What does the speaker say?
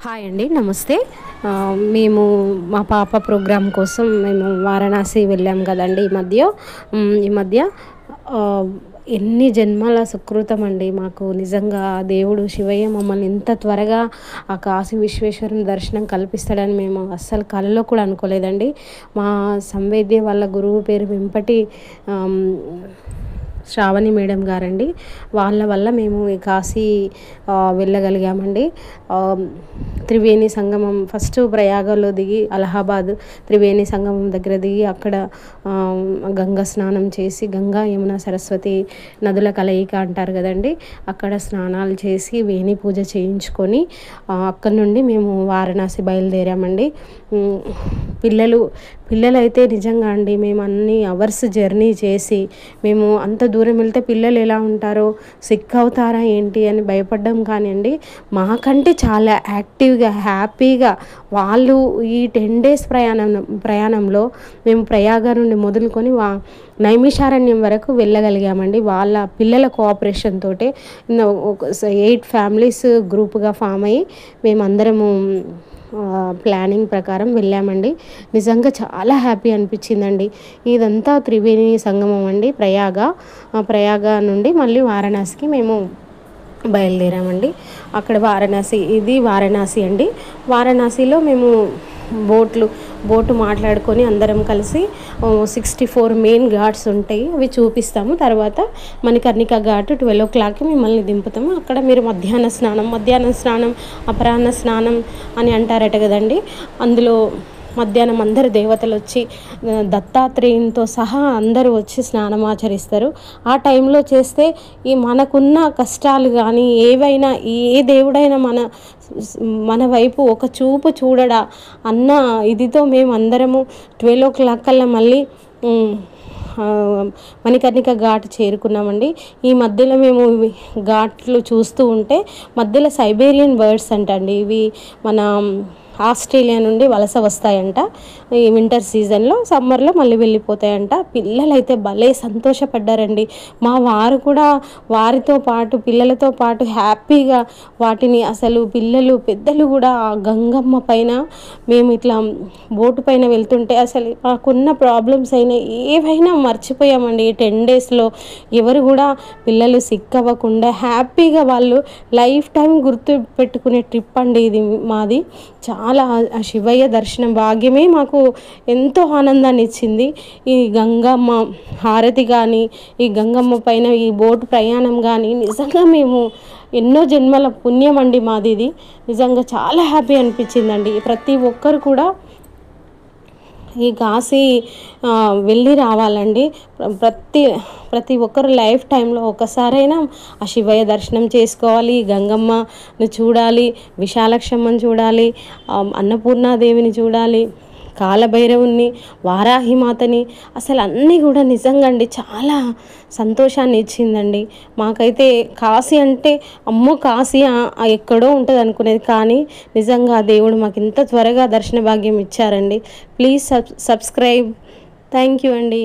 Hi అండి, నమస్తే. మేము మా పాప ప్రోగ్రాం కోసం మేము వారణాసి వెళ్ళాం కదండి ఈ మధ్య ఎన్ని జన్మల సుకృతం అండి మాకు. నిజంగా దేవుడు శివయ్య మమ్మల్ని ఇంత త్వరగా ఆ కాశీ విశ్వేశ్వరుని దర్శనం కల్పిస్తాడని మేము అస్సలు కలలో కూడా అనుకోలేదండి. మా సంవేద్య వాళ్ళ గురువు పేరు వెంపటి శ్రావణి మేడం గారండి. వాళ్ళ వల్ల మేము ఈ కాశీ వెళ్ళగలిగామండి. త్రివేణి సంగమం ఫస్ట్ ప్రయాగలో దిగి అలహాబాద్ త్రివేణి సంగమం దగ్గర దిగి అక్కడ గంగా స్నానం చేసి, గంగా యమున సరస్వతి నదుల కలయిక అంటారు కదండి, అక్కడ స్నానాలు చేసి వేణి పూజ చేయించుకొని అక్కడ నుండి మేము వారణాసి బయలుదేరామండి. పిల్లలైతే నిజంగా అండి, మేము అన్ని అవర్స్ జర్నీ చేసి మేము అంత దూరం వెళ్తే పిల్లలు ఎలా ఉంటారో, సిక్ అవుతారా ఏంటి అని భయపడ్డాం. కానివ్వండి, మాకంటే చాలా యాక్టివ్గా హ్యాపీగా వాళ్ళు ఈ 10 days ప్రయాణంలో మేము ప్రయాగ నుండి మొదలుకొని నైమిషారణ్యం వరకు వెళ్ళగలిగామండి. వాళ్ళ పిల్లల కోఆపరేషన్ తోటే 8 families గ్రూప్గా ఫామ్ అయ్యి మేమందరము ప్లానింగ్ ప్రకారం వెళ్ళామండి. నిజంగా చాలా హ్యాపీ అనిపించిందండి. ఇదంతా త్రివేణి సంగమం అండి, ప్రయాగ నుండి మళ్ళీ వారణాసికి మేము బయలుదేరామండి. అక్కడ వారణాసి అండి. వారణాసిలో మేము బోటు మాట్లాడుకొని అందరం కలిసి 64 మెయిన్ ఘాట్స్ ఉంటాయి, అవి చూపిస్తాము. తర్వాత మణికర్ణిక ఘాట్ 12 o'clockకి మిమ్మల్ని దింపుతాము. అక్కడ మీరు మధ్యాహ్న స్నానం అపరాహ్న స్నానం అని అంటారట కదండి. అందులో మధ్యాహ్నం అందరు దేవతలు వచ్చి దత్తాత్రేయునితో సహా అందరూ వచ్చి స్నానం ఆచరిస్తారు. ఆ టైంలో చేస్తే ఈ మనకున్న కష్టాలు కానీ ఏవైనా, ఏ దేవుడైనా మన వైపు ఒక చూపు చూడడా అన్న ఇదితో మేము అందరము 12 o'clock కల్లా మళ్ళీ మణికర్ణిక ఘాట్ చేరుకున్నామండి. ఈ మధ్యలో మేము ఘాట్లు చూస్తూ ఉంటే మధ్యలో సైబేరియన్ బర్డ్స్ అంటండి, ఇవి మన ఆస్ట్రేలియా నుండి వలస వస్తాయంట. ఈ వింటర్ సీజన్లో, సమ్మర్లో మళ్ళీ వెళ్ళిపోతాయంట. పిల్లలైతే భలే సంతోషపడ్డారండి. మా వారు కూడా పిల్లలతో పాటు హ్యాపీగా వాటిని అసలు పిల్లలు పెద్దలు కూడా ఆ గంగమ్మ పైన మేము ఇట్లా బోటు పైన వెళ్తుంటే అసలు మాకున్న ప్రాబ్లమ్స్ అయినా ఏవైనా మర్చిపోయామండి. ఈ 10 daysలో ఎవరు కూడా పిల్లలు సిక్ అవ్వకుండా హ్యాపీగా వాళ్ళు లైఫ్ టైం గుర్తు పెట్టుకునే ట్రిప్ అండి ఇది మాది. చాలా శివయ్య దర్శనం భాగ్యమే మాకు ఎంతో ఆనందాన్ని ఇచ్చింది. ఈ గంగమ్మ హారతి కానీ, ఈ గంగమ్మ పైన ఈ బోటు ప్రయాణం కానీ నిజంగా మేము ఎన్నో జన్మల పుణ్యం అండి మాది. ఇది నిజంగా చాలా హ్యాపీ అనిపించిందండి. ప్రతి ఒక్కరు కూడా ఈ కాశీ వెళ్ళి రావాలండి. ప్రతి ఒక్కరు లైఫ్ టైంలో ఒకసారైనా ఆ శివయ్య దర్శనం చేసుకోవాలి, గంగమ్మను చూడాలి, విశాలక్షమ్మని చూడాలి, అన్నపూర్ణాదేవిని చూడాలి, కాలభైరవుని, వారాహిమాతని, అసలు అన్నీ కూడా నిజంగా అండి చాలా సంతోషాన్ని ఇచ్చిందండి. మాకైతే కాశీ అంటే అమ్మో కాశీ ఎక్కడో ఉంటుంది అనుకునేది, కానీ నిజంగా దేవుడు మాకు ఇంత త్వరగా దర్శన భాగ్యం ఇచ్చారండి. Please subscribe. థ్యాంక్ యూ అండి.